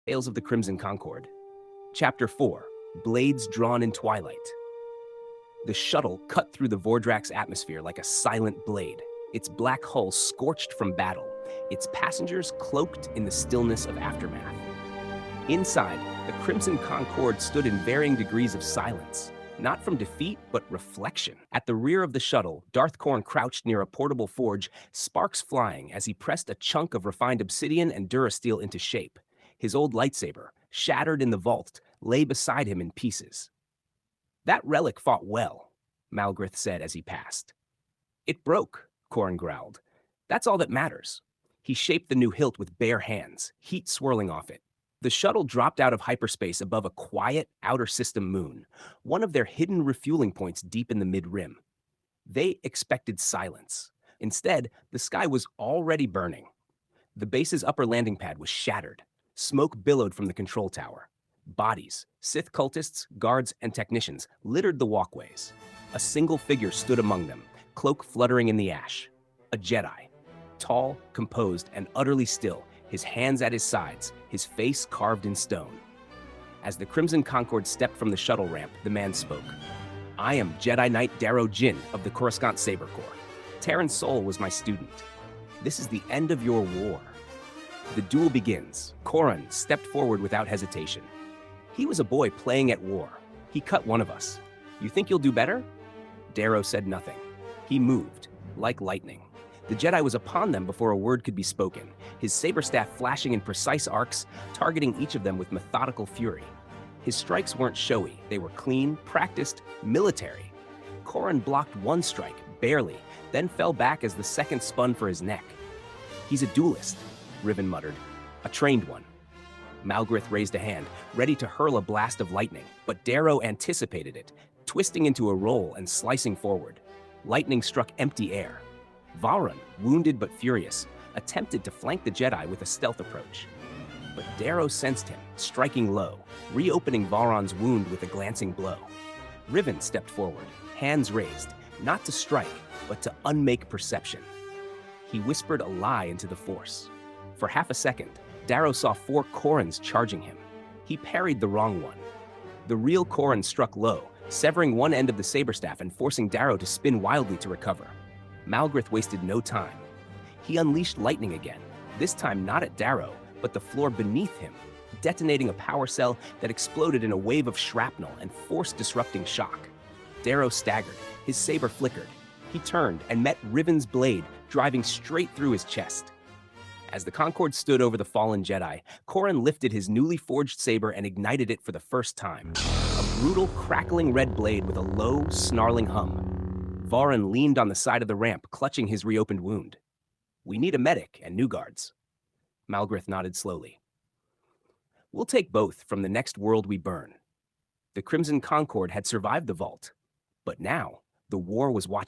Tales of the Crimson Concord. Chapter 4, Blades Drawn in Twilight. The shuttle cut through the Vordrak's atmosphere like a silent blade, its black hull scorched from battle, its passengers cloaked in the stillness of aftermath. Inside, the Crimson Concord stood in varying degrees of silence, not from defeat, but reflection. At the rear of the shuttle, Darth Korran crouched near a portable forge, sparks flying as he pressed a chunk of refined obsidian and durasteel into shape. His old lightsaber, shattered in the vault, lay beside him in pieces. "That relic fought well," Malgrith said as he passed. "It broke," Korran growled. "That's all that matters." He shaped the new hilt with bare hands, heat swirling off it. The shuttle dropped out of hyperspace above a quiet, outer system moon, one of their hidden refueling points deep in the mid-rim. They expected silence. Instead, the sky was already burning. The base's upper landing pad was shattered. Smoke billowed from the control tower. Bodies, Sith cultists, guards, and technicians littered the walkways. A single figure stood among them, cloak fluttering in the ash. A Jedi. Tall, composed, and utterly still, his hands at his sides, his face carved in stone. As the Crimson Concord stepped from the shuttle ramp, the man spoke. "I am Jedi Knight Daro Jin of the Coruscant Saber Corps. Terran Sol was my student. This is the end of your war." The duel begins. Korran stepped forward without hesitation. "He was a boy playing at war. He cut one of us. You think you'll do better?" Daro said nothing. He moved, like lightning. The Jedi was upon them before a word could be spoken, his saber staff flashing in precise arcs, targeting each of them with methodical fury. His strikes weren't showy. They were clean, practiced, military. Korran blocked one strike, barely, then fell back as the second spun for his neck. "He's a duelist," Riven muttered. "A trained one." Malgrith raised a hand, ready to hurl a blast of lightning, but Daro anticipated it, twisting into a roll and slicing forward. Lightning struck empty air. Vauron, wounded but furious, attempted to flank the Jedi with a stealth approach. But Daro sensed him, striking low, reopening Vauron's wound with a glancing blow. Riven stepped forward, hands raised, not to strike, but to unmake perception. He whispered a lie into the Force. For half a second, Daro saw 4 Korrans charging him. He parried the wrong one. The real Korran struck low, severing one end of the saber staff and forcing Daro to spin wildly to recover. Malgrith wasted no time. He unleashed lightning again, this time not at Daro, but the floor beneath him, detonating a power cell that exploded in a wave of shrapnel and force-disrupting shock. Daro staggered, his saber flickered. He turned and met Riven's blade, driving straight through his chest. As the Concord stood over the fallen Jedi, Korran lifted his newly forged saber and ignited it for the first time. A brutal, crackling red blade with a low, snarling hum. Vauron leaned on the side of the ramp, clutching his reopened wound. "We need a medic and new guards." Malgrith nodded slowly. "We'll take both from the next world we burn." The Crimson Concord had survived the vault, but now the war was watching.